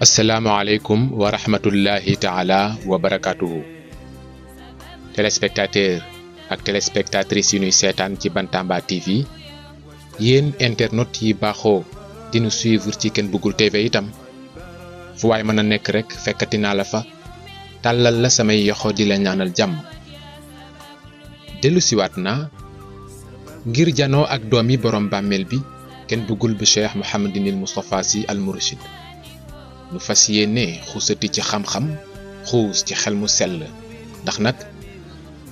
asalaamaaleykum wa rahmatullahi taala wa barakatuhu téléspectateur ak téléspectatrices yi ñuy seetaan ci Bantamba TV yéen internet yi baaxoo di nu suivre ci Ken Bougoul TV itam fu waay mën a nekk rek fekkati naa la fa tàllal la samay yoxo di la ñaanal jàmm dellu siwaat naa ngir janoo ak doomi borom bàmmeel bi Ken Bougoul bu Cheikh Mouhamadinil Moustapha Sy Al Mourchid nu fas yéene xuusati ci xam-xam xuus ci xel mu sell ndax nag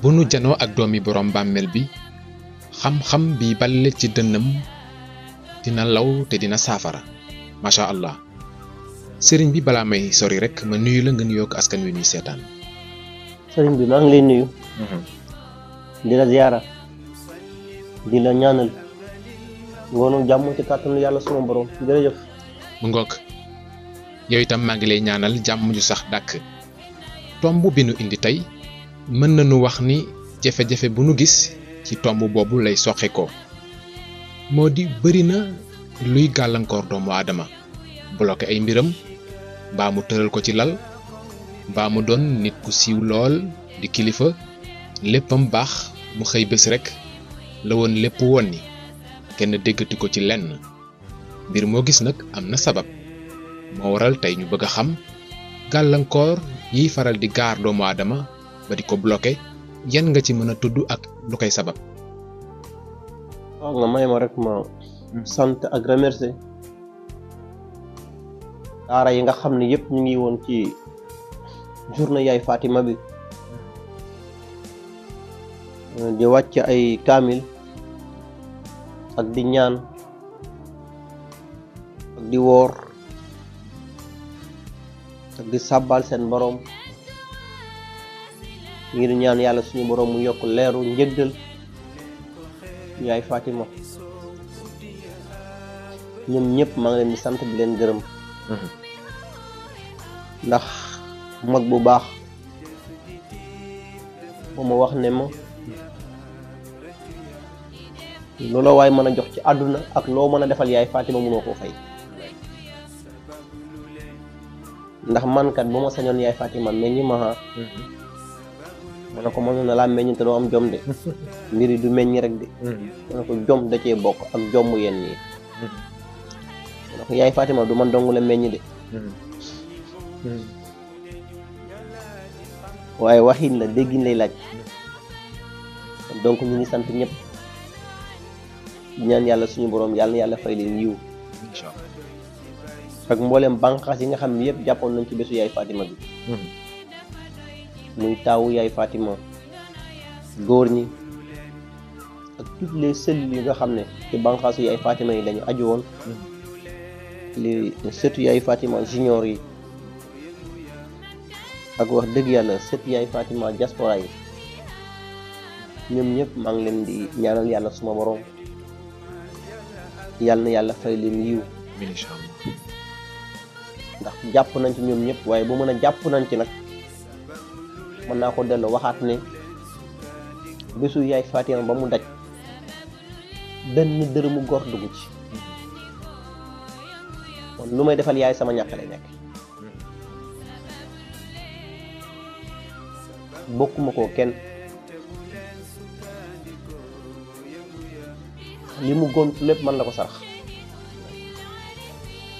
bu nu janoo ak doomi borom bàmmeel bi xam-xam bi balle ci dënnam dina law te dina saafara macha allah sëriñ bi balaa may sori rek ma nuyu la nga nuyoo ak askan wi ñuy seetaan. sëriñ bi maa ngi lay nuyu. di la ziyaara di la ñaanal ngoonu jàmm ci kàttanu yàlla suma borom jërëjëf. mu ngoog yow itam maa ngi lay ñaanal jàmm ju sax dàkk tomb bi nu indi tey mën nañu wax ni jafe-jafe bu nu gis ci tomb boobu lay soxe ko moo di bëri na luy gàllankoor doomu aadama bloqué ay mbiram mbaa mu tëral ko ci lal mbaa mu doon nit ku siiw lool di kilifa léppam baax mu xëy bés rekk la woon lépp woon ni kenn déggati ko ci lenn mbir moo gis nag am na sabab moo waral tey ñu bëgg a xam gàllankoor yiy faral di gaar doomu aadama ba di ko bloqué yan nga ci mën a tudd ak lu koy sabab. waaw nga may ma rek ma sant ak remercier daara yi nga xam ne yëpp ñu ngi woon ci journée yaay Fatima bi di wàcc ay kaamil ak di ñaan ak di woor ak di sàbbal seen borom ngir ñaan yàlla suñu borom mu yokk leeru njëggal yaay Fatima ñoom ñëpp maa ngi leen di sant di leen gërëm ndax mag bu baax moo ma wax ne ma loola waay mën a jox ci àdduna ak loo mën a defal yaay Fatima mënoo koo fay ndax man kat bu ma sañoon yaay Fatima meññi ma ma ne ko mënoon na laa meññ te doo am jom de mbir yi du meññ rek de ma ne ko jom da cee bokk ak jomm yenn yi ma ne ko yaay Fatima du man dong la meññ de waaye waxin la déggin lay laaj donc ñu ngi sant ñëpp ñaan yàlla suñu borom yàlla na yàlla fay leen yiw ak mboolem bànqaas yi nga xam ne yëpp jàppoon nañ ci bésu yaay Fatima bi muy taawu yaay Fatima góor ñi ak toutes les cellules yi nga xam ne ci bànqaasu yaay Fatima yi lañu aju woon li sëtu yaay Fatima junior yi ak wax dëgg yàlla sëtu yaay Fatima diaspora yi ñoom ñëpp maa ngi leen di ñaanal yàlla suma borom yàlla na yàlla fay leen yiw ndax jàpp nañ ci ñoom ñëpp waaye bu mën a jàpp nañ ci nag mën naa ko delloo waxaat ne bésu yaay Fatima ba mu daj benn dërëmu góor dugg ci kon lu may defal yaay sama ñàkk lay nekk bokkuma ko kenn li mu gont lépp man la ko sarax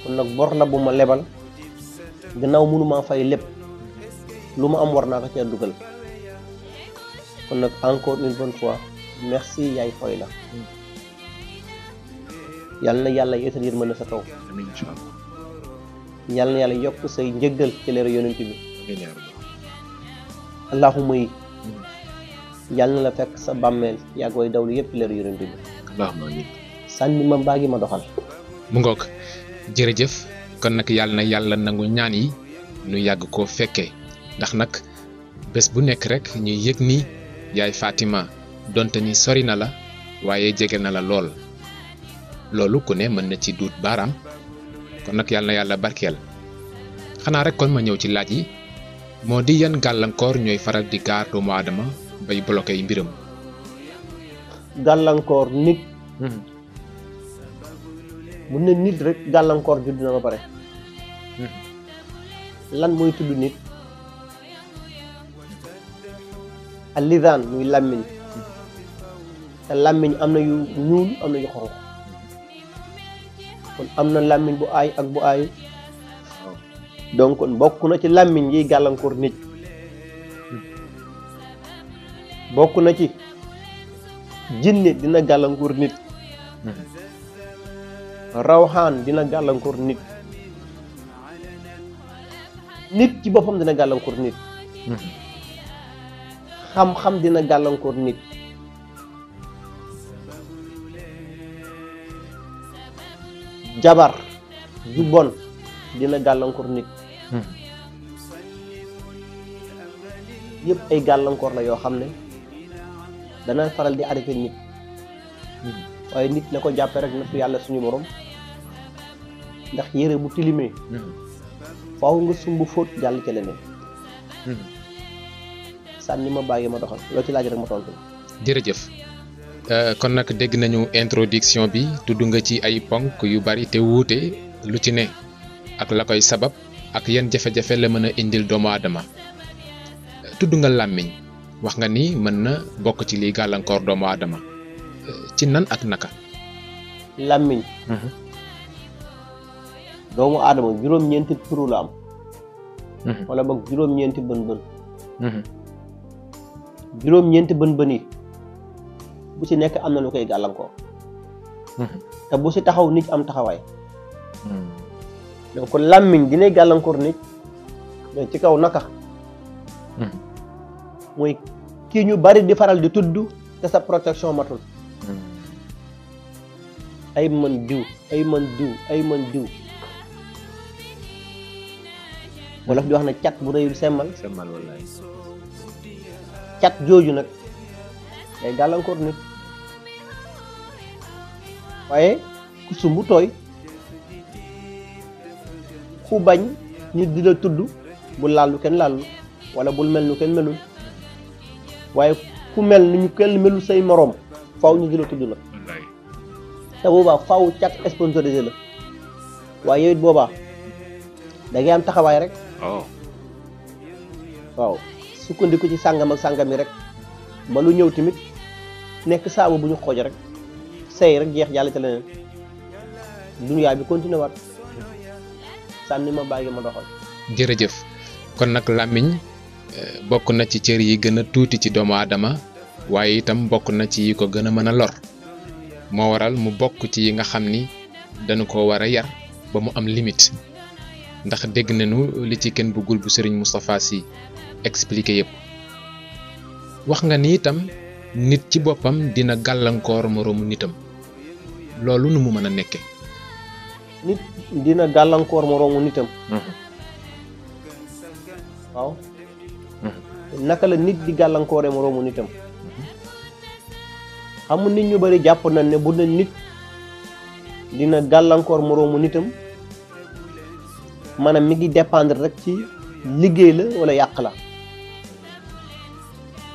kon nag bor la bu ma lebal gannaaw mënuma fay lépp lu ma am war naa ko cee dugal kon nag encore une bonne fois merci yaay fay la yàlla na yàlla yeesal yërmande sa kaw yàlla na yàlla yokk say njëggal ci leeru yonent bi allahumma yi yàlla na la fekk sa bàmmeel yàgg way dawlu yëpp ci leeru yonent bi sànni ma baagi ma doxal mu ngoog jërëjëf kon nag yàlla na yàlla nangu ñaan yi nu yàgg koo fekkee ndax nag bés bu nekk rek ñuy yëg ni yaay Fatima donte ni sori na la waaye jege na la lool loolu ku ne mën na ci duut baaraam kon nag yàlla na yàlla barkeel xanaa rek kon ma ñëw ci laaj yi moo di yan gàllankoor ñooy faral di gaar doomu aadama bay bloqué yi mbiram. gàllankoor nit bu ne nit rek gàllankoor judd na ba pare. lan mooy tudd nit al lisaan muy làmmiñ te làmmiñ am na yu ñuul am na yu xonq kon am na làmmiñ bu aay ak bu aayu donc kon bokk na ci làmmiñ yiy gàllankoor nit bokk na ci jinne dina gàllankoor nit rawxaan dina gàllankoor nit nit ci boppam dina gàllankoor nit xam-xam dina gàllankoor nit jabar ju bon dina gàllankoor nit yëpp ay gàllankoor la yoo xam ne dana faral di arrêté nit waaye nit na ko jàppe rek na fi yàlla suñu borom ndax yére bu tilimee faaw nga sumb fóot jàll ca leneen sànni ma bàyyi ma doxal loo ci laaj rek ma tontu. jërëjëf kon nag dégg nañu introduction bi tudd nga ci ay ponk yu bari te wuute lu ci ne ak la koy sabab ak yan jafe-jafe la mën a indil doomu aadama tudd nga làmmiñ wax nga ni mën na bokk ci liy gàllankoor doomu aadama ci nan ak naka. làmmiñ doomu aadama juróom-ñeenti turu la am wala boog juróom-ñeenti bën-bën juróom-ñeenti bën-bën yi bu ci nekk am na lu koy gàllankoor te bu ci taxaw nit am taxawaay donc làmmiñ dinay gàllankoor nit mais ci kaw naka mooy kii ñu bari di faral di tudd te sa protection matul ay man diw ay man diw ay man diw wolof di wax na cat bu rëyul semmal wallaay cat jooju nag day gàllankoor nit waaye ku sumbu tooy ku bañ nit di la tudd bul laal lu kenn laalul wala bul mel nu kenn melul waaye ku mel ni ñu kenn melul say moroom faw ñu di la tudd nag te boobaa faw cat sponsorisé la waaye yow it boobaa da ngay am taxawaay rek waaw sukkandiku ci sàngam ak sàngam yi rek ba lu ñëw tamit nekk saabu bu ñu xooj rek sey rek jeex jàll ca leneen duniyaa bi continué waat sànni ma bàyyi ma doxal. jërëjëf kon nag làmmiñ bokk na ci cër yi gën a tuuti ci doomu aadama waaye itam bokk na ci yi ko gën a mën a lor moo waral mu bokk ci yi nga xam ni dañu ko war a yar ba mu am limite ndax dégg nañu li ci kenn bëggul bu Serigne Moustapha Sy expliqué yëpp wax nga ni itam nit ci boppam dina gàllankoor moroomu nitam loolu nu mu mën a nekke nit dina gàllankoor moroomu nitam waaw naka la nit di gàllankoore moroomu nitam xam nga nit ñu bari jàpp nañ ne bu ne nit dina gàllankoor moroomu nitam maanaam mi ngi dépendre rek ci liggéey la wala yàq la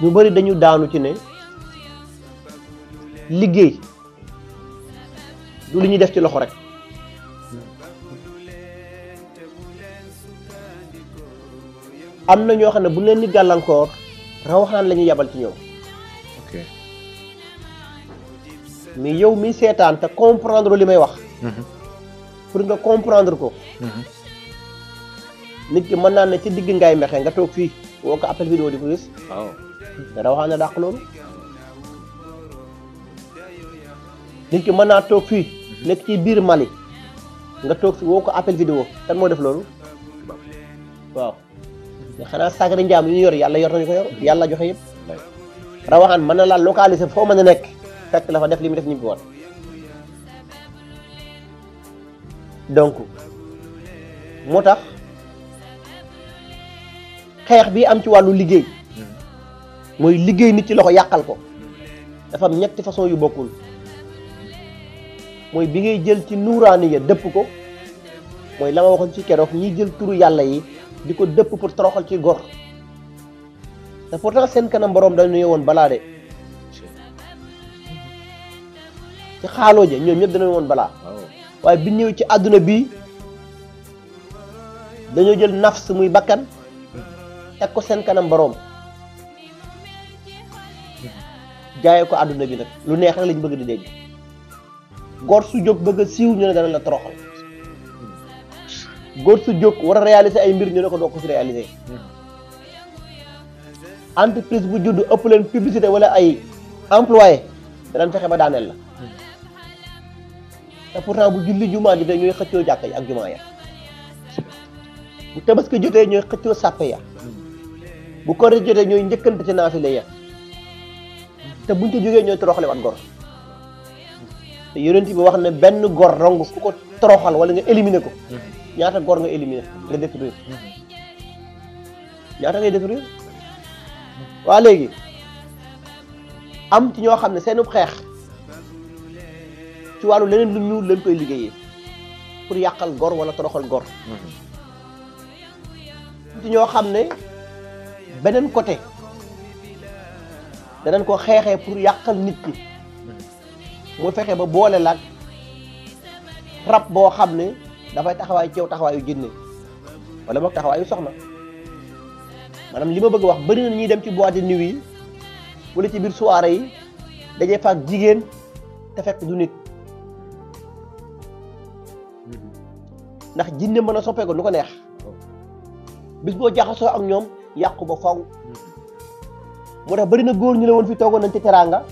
ñu bari dañu daanu ci ne liggéey du li ñuy def ci loxo rek am na ñoo xam ne bu leen ni gàllankoor rawaxaan la ñuy yabal ci ñoom ok mais yow mi seetaan te comprendre li may wax pour nga comprendre ko nit ki mën naa ne ci digg ngaay mexe nga toog fii woo ko appel vidéo di ko gis waaw te rawaxaan na dàq loolu nit ki mën naa toog fii nekk ci biir Mali nga toog fi woo ko appel vidéo kan moo def loolu waaw xanaa sagari njaam yu ñu yor yàlla yor nañu ko yor yàlla joxe yëpp rawaxaan mën na laa localiser foo mën a nekk fekk la fa def li mu def ñibbi woon donc moo tax xeex bi am ci wàllu liggéey mooy liggéey nit ci loxo yàqal ko dafa am ñetti façon yu bokkul mooy bi ngay jël ci nuuraani ya dëpp ko mooy la ma waxoon ci keroog ñiy jël turu yàlla yi di ko dëpp pour toroxal ci gor te pourtant seen kanam boroom dañu woon balaa de ci xaaloo ja ñoom ñëpp danañ woon balaa waaye bi ñëw ci àdduna bii dañoo jël nafs muy bakkan teg ko seen kanam boroom jaayee ko àdduna bi nag lu neex rek lañ bëgg di dégg góor su jóg bëgg a siiw ñu ne dana la toroxal góor su jóg war a réaliser ay mbir ñu ne ko doo ko fi réaliser entreprise bu judd ëpp leen publicité wala ay employé danañ fexe ba daaneel la te pourtant bu julli jumaa jotee ñooy xëccoo jàkka yi ak jumaa ya bu tabaski jotee ñooy xëccoo sàppe ya bu koor jotee ñooy njëkkante ci naafile ya te buñ ci jógee ñooy toroxale wat gor te yonent bi wax ne benn gor rong ku ko toroxal wala nga éliminer ko ñaata gor nga éliminer nga détruire ñaata ngay détruire waa léegi am ci ñoo xam ne seenub xeex ci wàllu leneen lu ñuul lañ koy liggéeyee pour yàqal gor wala toroxal gor ci ñoo xam ne beneen côté danañ ko xeexee pour yàqal nit ki mu fexe ba boole laag rab boo xam ne dafay taxawaay ci yow taxawaayu jinne wala boog taxawaayu soxna maanaam li ma bëgg wax bari na ñuy dem ci boîte de nuit yi wala ci biir soirée yi dajee faak jigéen te fekk du nit ndax jinne mën a soppee ko lu ko neex bis boo jaxasoo ak ñoom yàqu ba faw moo tax bari na góor ñu la woon fi toogoon nañ ci teraanga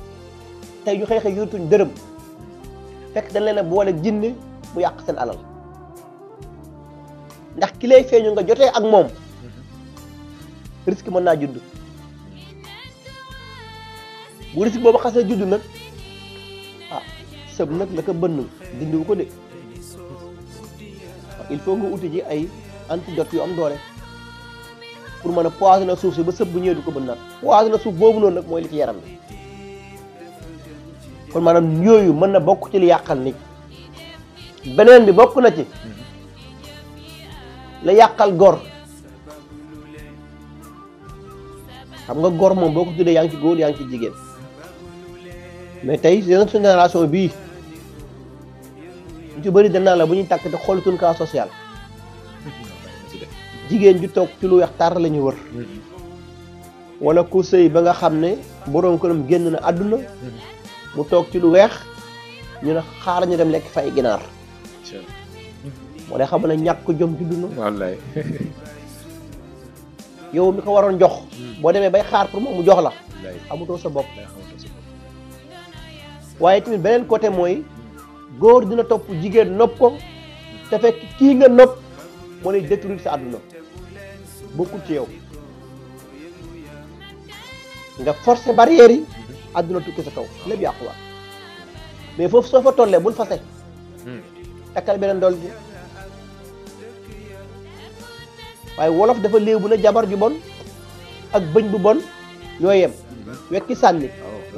tey ñu xëy xëy yortuñ dërëm fekk dañ leen a boole jinne mu yàq seen alal ndax ki lay feeñu nga jotee ak moom risque mën naa judd bu risque boobu xasee judd nag ah sëb nag la ko bënn dindiwu ko de il faut nga uti ji ay antidote yu am doole pour mën a poisonné suuf si ba sëb bu ñëwee du ko bënnaat poisonné suuf boobu noonu nag mooy li ci yaram bi kon maanaam yooyu mën na bokk ci li yàqal nit beneen bi bokk na ci la yàqal gor xam nga gor moom boo ko tuddee yaa ngi ci góor yaa ngi ci jigéen mais tey suñu génération bii ñu ci bëri danaa la bu ñuy tàkk te xoolatuñ cas social jigéen ju toog ci lu weex tar la ñu wër wala ku sëy ba nga xam ne boroom këram génn na àdduna mu toog ci lu weex ñu ne xaar ñu dem lekk fay ginaar moo day xam ne ñàkk jom juddu na wallaay yow mi ko waroon jox boo demee bay xaar pour moom mu jox la amutoo sa bopp waaye tamit beneen côté mooy góor dina topp jigéen nopp ko te fekk kii nga nopp moo lay détruire sa àdduna bokkul ci yow nga forcer barrière yi àdduna tukki sa kaw lépp yàquwaat mais foofu soo fa tollee bul fase takkal beneen dool bi waaye wolof dafa léebu na jabar ju bon ak bëñ bu bon ñoo yem wekki sànni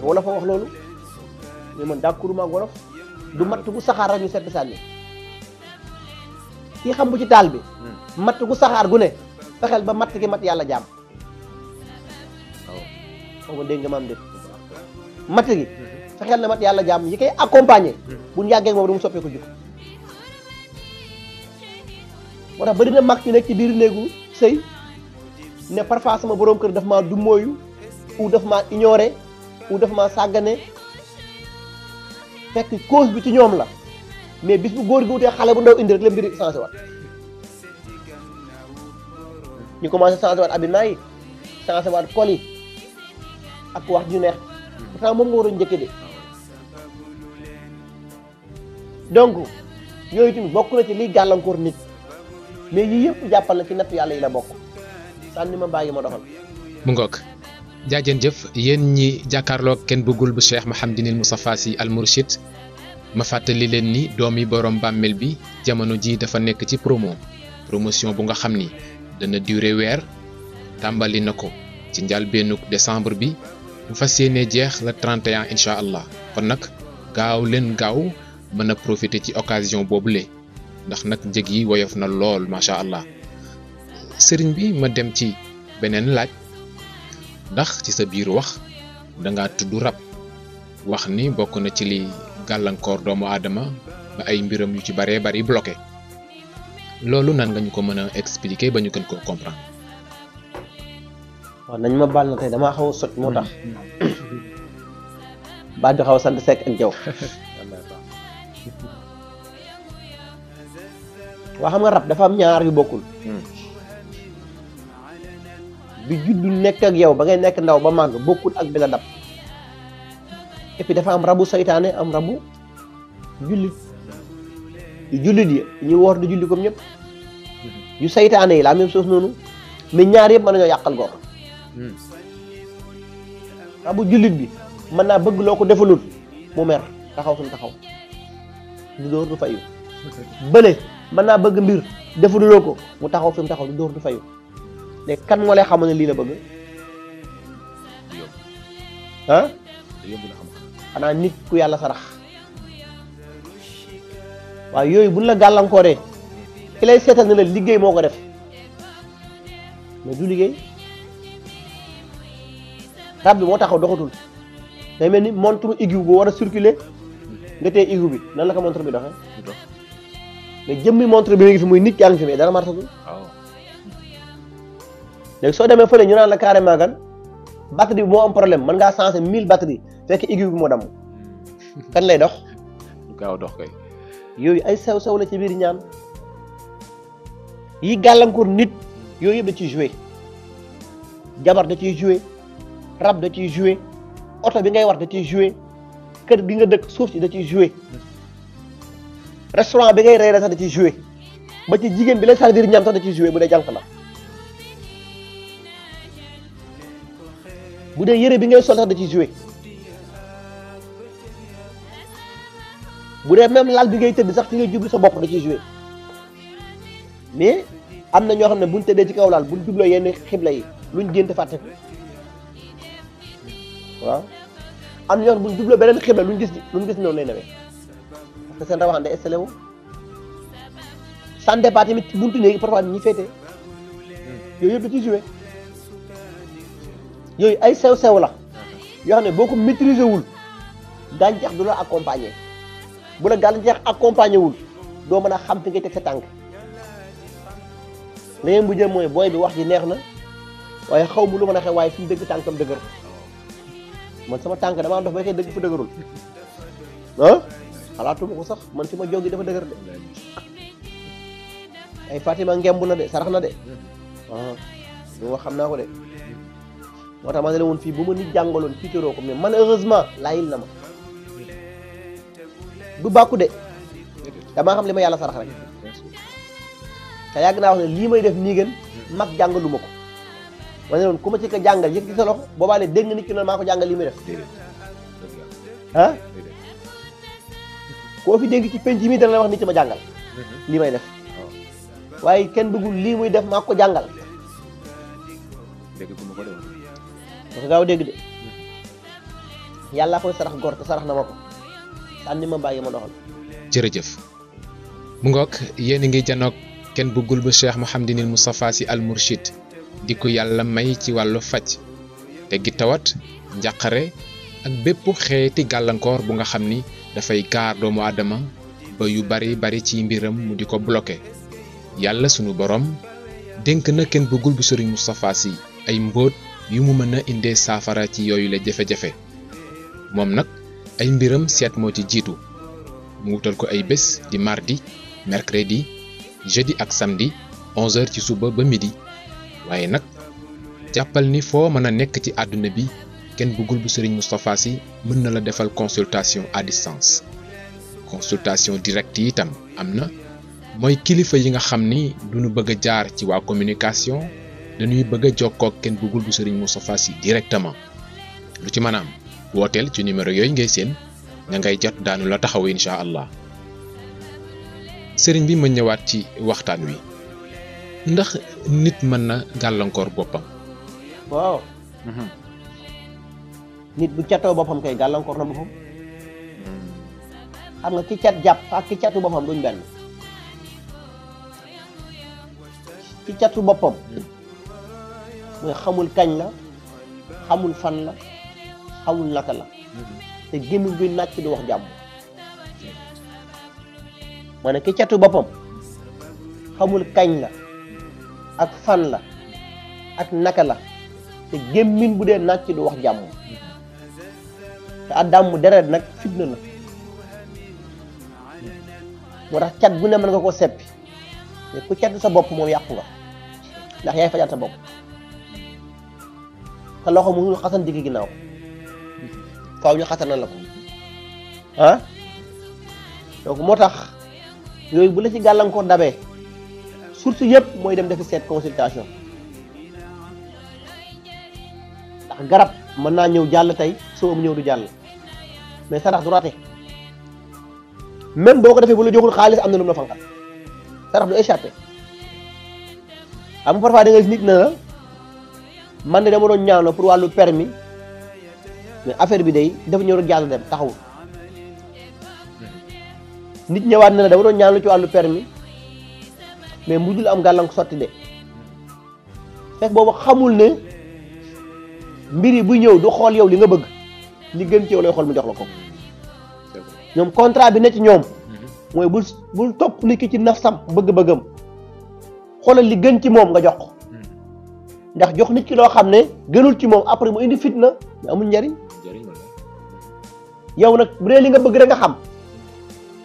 wolof a wax loolu mais man d'accord ma ak wolof du matt gu saxaar rek ñu setti sànni kii xam bu ci taal bi matt gu saxaar gu ne fexeel ba matt gi mat yàlla jaam xaw ma dégg nga maam dé matt gi fexeel na mat yàlla jaam yi koy accompagner bu ñu yàggee moom du mu soppee ko jikko moo tax bari na mag ñu nekk ci biir néegu sëy ne parfois sama borom kër daf maa du mooyu ou daf maa ignoré ou daf maa sàggane fekk cause bi ci ñoom la mais bis bu góor gi wutee xale bu ndaw indi rek la mbir changé waat ñu commencé changé waat habillement yi changé waat col yi ak wax ju neex pourtant moom nga war a njëkke de donc yooyu tamit bokk na ci liy gàllankoor nit mais yii yëpp jàppal na ci natt yàlla yi la bokk sànni ma bàyyi ma doxal mu ngoog jaajën jëf yéen ñi jàkkaarloog kenn bëggul bu Cheikh Mouhamadinil Moustapha Sy Al Mourchid ma fàttali leen ni doomi borom bàmmeel bi jamono ji dafa nekk ci promotion bu nga xam ni dana durer weer tàmbali na ko ci njëlbéenug décembre bi bu fas yéenee jeex la 31 incha allah kon nag gaaw leen gaaw mën a profiter ci occasion boobule ndax nag njëg yi woyof na lool macha allah sëriñ bi ma dem ci beneen laaj ndax ci sa biir wax danga tudd rab wax ni bokk na ci li gàllankoor doomu aadama ba ay mbiram yu ci baree bari bloqué loolu nan nga ñu ko mën a expliquer ba ñu gën koo comprendre. waaw nañ ma baal na tey damaa xaw a sot moo tax baat bi xaw a sant Seck ak Jaw waa xam nga rab dafa am ñaar yu bokkul bi juddu nekk ak yow ba ngay nekk ndaw ba màgg bokkul ak bi la dab et puis dafa am rabu saytaane am rabu jullit yu jullit yi ñu woor di julli comme ñëpp yu saytaane yi la même chose noonu mais ñaar yëpp mën nañoo yàqal góor rabu jullit bi mën naa bëgg loo ko defalul mu mer taxaw suñu taxaw du dóor du fayu bële mën naa bëgg mbir defaluloo ko mu taxaw fi mu taxaw du dóor du fayu léegi kan moo lay xamal ne lii la bëgg ah xanaa nit ku yàlla sarax waaw yooyu buñ la gàllankooree ki lay seetal ne la liggéey moo ko def mais du liggéey rab bi moo taxaw doxatul day mel ni montre aiguë bu war a circuler nga tey aiguë bi nan la ko montre bi doxee mais jëmmi montre bi mi ngi fi muy nit yaa ngi fi mais dara martatul léegi soo demee fële ñu naan la carrément gan batterie bi moo am problème mën ngaa changer 1000 batterie fekk aiguë bi moo damm kan lay dox gaaw dox kay yooyu ay sew-sew la ci biir ñaan yi gàllankoor nit yooyu yëpp da ciy joué jabar da ciy joué rab da ciy joué oto bi ngay war da ciy joué kër gi nga dëkk suuf si da ciy joué restaurant bi ngay reere sax da ciy joué ba ci jigéen bi lay servir ñam sax da ciy joué bu dee jànq la bu dee yére bi ngay sol sax da ciy joué bu dee même lal bi ngay tëdd sax fi ngay jublu sa bopp da ciy joué mais am na ñoo xam ne buñ tëddee ci kaw laal buñ jubloo yenn xibla yi luñ gént fàtte ko waaw am na ñoo xam ne buñ jubloo beneen xibla luñ gis noonu lay newee parce que seen rawaxaan day installé wu sans départ tamit ci buntu néegi parfois ñi féetee yooyu yëpp da ciy joué yooyu ay sew-sew la yoo xam ne boo ko maîtriser wul gàncax du la accompagner bu la gàncax accompagner wul doo mën a xam fi ngay teg sa tànk leneen bu jëm mooy booy bi wax ji neex na waaye xaw mu lu mën a xew waaye fi mu dëgg tànkam dëgër man sama tànk damaa dox ba koy dëgg fa dëgërul ah xalaatuma ko sax man fi ma jógi dafa dëgër de ay Fatima ngemb na de sarax na de ah lu wax xam naa ko de moo tax ma ne la woon fii bu ma nit jàngaloon tiitaroo ko mais malheureusement laayil na ma du bàkku de damaa xam li ma yàlla sarax rek te yàgg naa wax ne lii may def nii gën mag jàngaluma ko ma ne woon ku ma ci ko jàngal yëg ci sa loxo boobaa ne dégg nga nit ki noonu maa ko jàngal lii may def ah koo fi dégg ci penc mi dana la wax nit ci ma jàngal lii may def waaye kenn bëggul lii muy def maa ko jàngal dafa gaaw dégg de yàlla koy sarax góor te sarax na ma ko sànni ma bàyyi ma doxal jërëjëf mu ngoog yéen a ngi janoog kenn bëggul ba Cheikh Mouhamadinil Moustapha Sy Al Mourchid di ko yàlla may ci wàllu faj te gi tawat njàqare ak bépp xeeti gàllankoor bu nga xam ni dafay gaar doomu aadama ba yu bari ci mbiram mu di ko bloqué yàlla sunu borom dénk na kenn bëggul bu Serigne Moustapha Sy ay mbóot yu mu mën a indee saafara ci yooyu la jafe-jafe moom nag ay mbiram seet moo ci jiitu mu wutal ko ay bés di mardi mercredi jeudi ak samedi 11h ci suba ba midi waaye nag jàppal ni foo mën a nekk ci àdduna bi kenn bëggul bu Serigne Moustapha Sy mën na la defal consultation à distance consultation directe yi itam am na mooy kilifa yi nga xam ni duñu bëgg a jaar ci waa communication dañuy bëgg a jokkoo ak kenn bëggul bu Serigne Moustapha Sy directement lu ci mën a am wooteel ci numéro yooyu ngay seen nga ngay jot daanu la taxaw incha allah sëriñ bi ma ñëwaat ci waxtaan wi ndax nit mën na gàllankoor boppam. waaw nit bu catoo boppam kay gàllankoor na boppam xam nga ki cat jàpp ak ki catu boppam duñ benn ki catu boppam mooy xamul kañ la xamul fan la xamul naka la te gémmiñ guy nàcc di wax jàmm ma ne ki catu boppam xamul kañ la ak fan la ak naka la te gémmin bu dee nàcc du wax jàmm te àddam deret nag fitna la moo tax cat gu ne mën nga ko seppi mais ku catu sa bopp moom yàqu nga ndax yaay fajal sa bopp te loxo mënul xasan digg ginnaaw faaw ñu xasanal la ko ah donc moo tax yooyu bu la ci gàllankoor dabee source yëpp mooy dem defi seet consultation ndax garab mën naa ñëw jàll tey soo am ñëw du jàll mais sarax du raté même boo ko defee bu la joxul xaalis am na lu mu la fanqal sarax du échappé am parfois da nga gis nit na la man de dama doon ñaan la pour wàllu permis mais affaire bi day dafa ñëw rek jàll dem taxawul nit ñëwaat na la dama doon ñaan la ci wàllu permis mais mujjul am gàllankoor sotti de fekk boobu xamul ne mbir yi buy ñëw du xool yow li nga bëgg li gën ci yow lay xool mu jox la ko ñoom contrat bi ne ci ñoom mooy bul topp nit ki ci nafsam bëgg-bëggam xoolal li gën ci moom nga jox ko ndax jox nit ki loo xam ne gënul ci moom après mu indi fitna mais amul njariñ yow nag bu dee li nga bëgg rek nga xam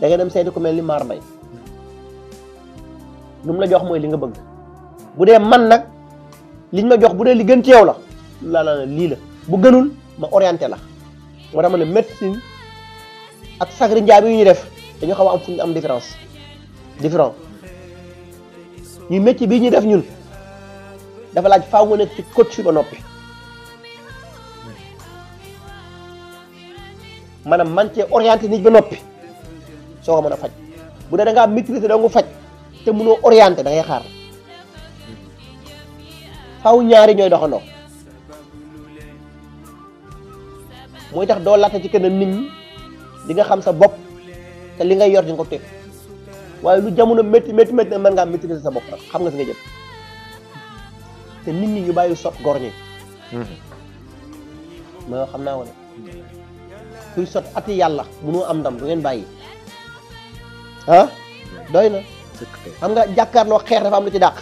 da nga dem seeti ku mel ni maar mbay lu mu la jox mooy li nga bëgg bu dee man nag liñ ma jox bu dee li gën ci yow la lii la bu gënul ma orienté la moo tax ma ne médecine ak sagri njaabi yu ñu def dañu xaw a am fu ñu am différent ñu métier bii ñuy def ñun dafa laaj faaw nga nekk ci coach ba noppi maanaam man cee orienté nit ba noppi soo ko mën a faj bu dee da ngaa maîtriser da nga faj te mënoo orienté da ngay xaar faaw ñaari ñooy doxandoo mooy tax doo laata ci kanam nit ñi di nga xam sa bopp te li ngay yor di nga ko teg waaye lu jamono métti métti métti ne mën ngaa maîtriser sa bopp rek xam nga fi nga jëm te nit ñi ñu bàyyi sot gor ñi ma xam naa wala kuy sot ati yàlla mënoo am ndam du ngeen bàyyi ah doy na xam nga jàkkaarloo xeex dafa am lu ci dàq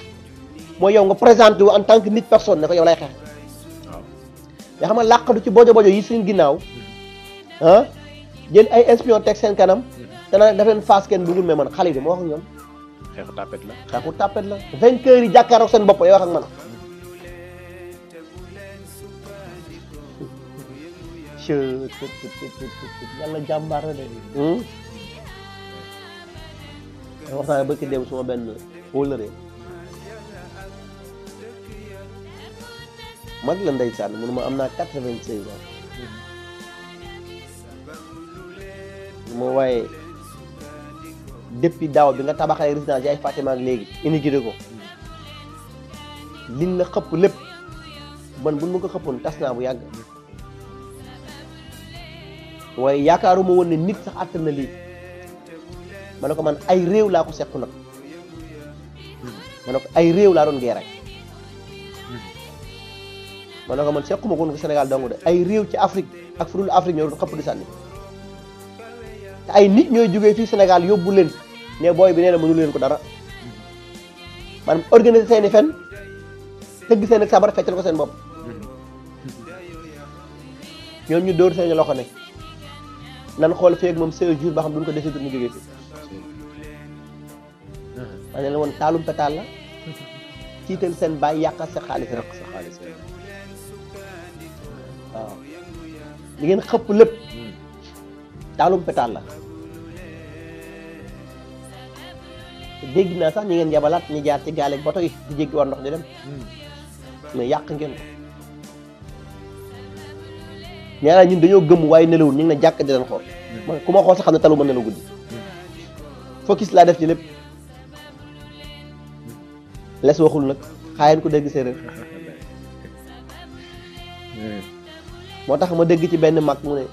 mooy yow nga présenté wu en tant que nit personne ne ko yow lay xeex nga xam nga làqatu ci bojo bojo yi suñu ginnaaw ah jël ay espion teg seen kanam te nag daf leen face kenn dugul mais man xale yi dama wax ak ñoom xeexu tapet la xeexu tapet la vainqueur yi jàkkaarloo seen bopp yow wax ak man yàlla jàmbaar la de wax naa bëgg dem suma benn wóllëre mag la ndeysaan mu ne ma am naa 96 ans moo waaye depuis daaw bi nga tabaxee résidence yaay Fatima ak léegi inauguré ko liñ la xëpp lépp man buñ ma ko xëppoon tas naa bu yàgg waaye yaakaaruma woon ne nit sax àttan na lii ma ne ko man ay réew laa ko sequ nag ma ne ko ay réew laa doon geeray ma ne ko man sequma ko Sénégal dong de ay réew ci Afrique ak fu dul Afrique ñoo doon xëpp di sànni te ay nit ñooy jógee fii Sénégal yóbbu leen ne booy bi nee na mënu leen ko dara maanaam organiser seeni fen tëgg seen ak sabar feccal ko seen bopp ñoom ñu dóor seen loxo ne nan xool feeg moom 16 jours ba xam duñ ko décider mu jógee fii ma ne la woon taalum pétaal la ciital seen bàyyi yàqal sa xaalis rek waaw li ngeen xëpp lépp taalum pétaal la dégg naa sax ñi ngeen yabalaat ñi jaar ci gaal ak bato yi di jéggi war ndox di dem mais yàq ngeen ko ñaareel ñun dañoo gëm waaye nelawul ñu ngi ne jàkk di leen xool man ku ma xool sax xam ne talu ma nelaw guddi focus laa def ci lépp les waxul nag xaayeen ko dégg séeréer moo tax ma dégg ci benn mag mu ne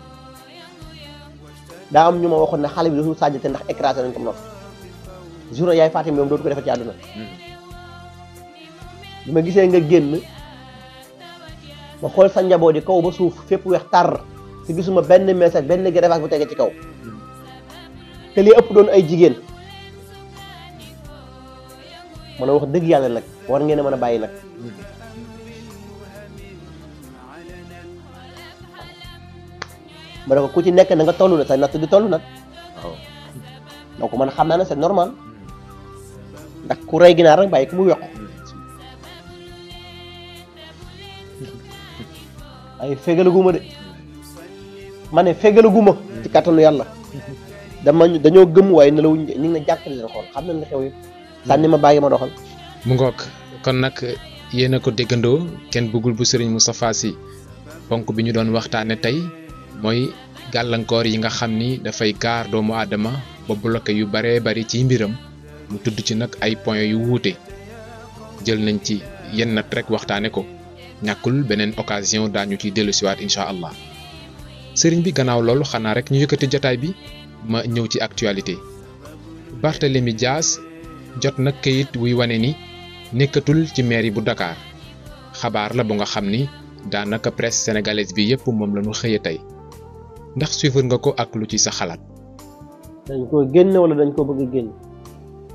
daa am ñu ma waxoon ne xale bi dootul sàjjate ndax écrasé nañ ko noonu journée yaay Fatim moom dootu ko defee ci àdduna bi ma gisee nga génn ma xool sa njaboot yi kaw ba suuf fépp weex tar te gisuma benn message benn greffage bu tege ci kaw te li ëpp doon ay jigéen mën a wax dëgg yàlla nag war ngeen a mën a bàyyi nag ma ne ko ku ci nekk na nga toll la sa natt di toll nag waaw donc man xam naa ne c'est normal ndax ku rey ginaar rek bàyyi ku mu yokk ay fégalaguma de ma ne fégalaguma ci kàttanu yàlla dañoo gëm waaye nelaw ñu ngi ne jàppale leen xool xam nañ li xew yëpp sànni ma bàyyi ma doxal mu ngoog kon nag yéen a ko déggandoo kenn bëggul bu Serigne Moustapha Sy ponk bi ñu doon waxtaane tey mooy gàllankoor yi nga xam ni dafay gaar doomu aadama ba bloqué yu baree bari ci mbiram mu tudd ci nag ay point yu wuute jël nañ ci yenn nat rek waxtaane ko ñàkkul beneen occasion daañu ci dellusiwaat incha allah sëriñ bi gannaaw loolu xanaa rek ñu yëkkati jotaay bi ma ñëw ci actualité Barthélémy Dias jot nag kayit wuy wane ni nekkatul ci mairie bu Dakar xabaar la bu nga xam ni daanaka presse sénégalaise bi yépp moom la ñu xëye tey ndax suivre nga ko ak lu ci sa xalaat. dañ ko génne wala dañ ko bëgg a génne.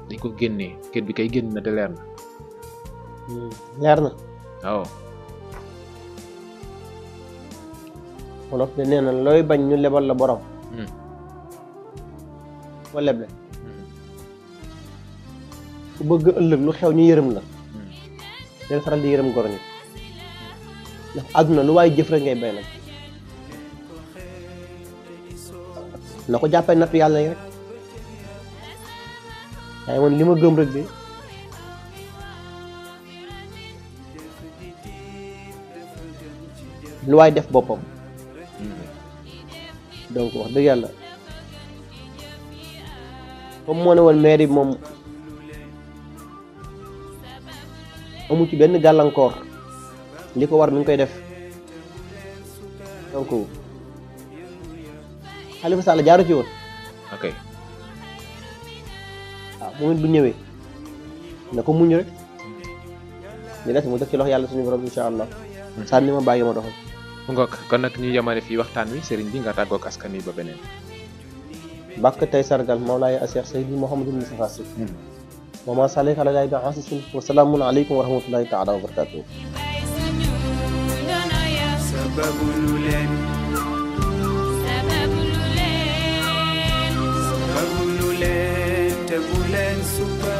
dañ ko génnee kayit bi kay génn na te leer na. leer na. waaw. wolof de nee na looy bañ ñu lebal la borom. ko leble. ku bëgg ëllëg lu xew ñu yërëm la. del faral di yërëm gor ñi. ndax àdduna lu waaye jëf rek ngay bay nag. na ko jàppee nattu yàlla yi rek. waaye man li ma gëm rek de. lu waay def boppam. donc wax dëgg yàlla comme moo ne woon mairie bi moom amu ci benn gàllankoor li ko war mi ngi koy def donc Khalifa Sall jaaru ci woon. ok. waaw moom it bu ñëwee na ko muñ rek li des mu def ci loxo yàlla suñu borom incha allah. sànni ma bàyyi ma doxal. mu ngoog kon nag ñu yemale fii waxtaan wi sëriñ bi nga tàggoog askan wi ba beneen. bàkk tey sargal Mawlaaya Cheikh Seydi Mouhamadou Moustapha Sy. wa maa sallayka alaa bi aasisin wa salaamun aleykum wa rahmatullahi taala wa barakaatuh. sababu lu leen te bu leen suba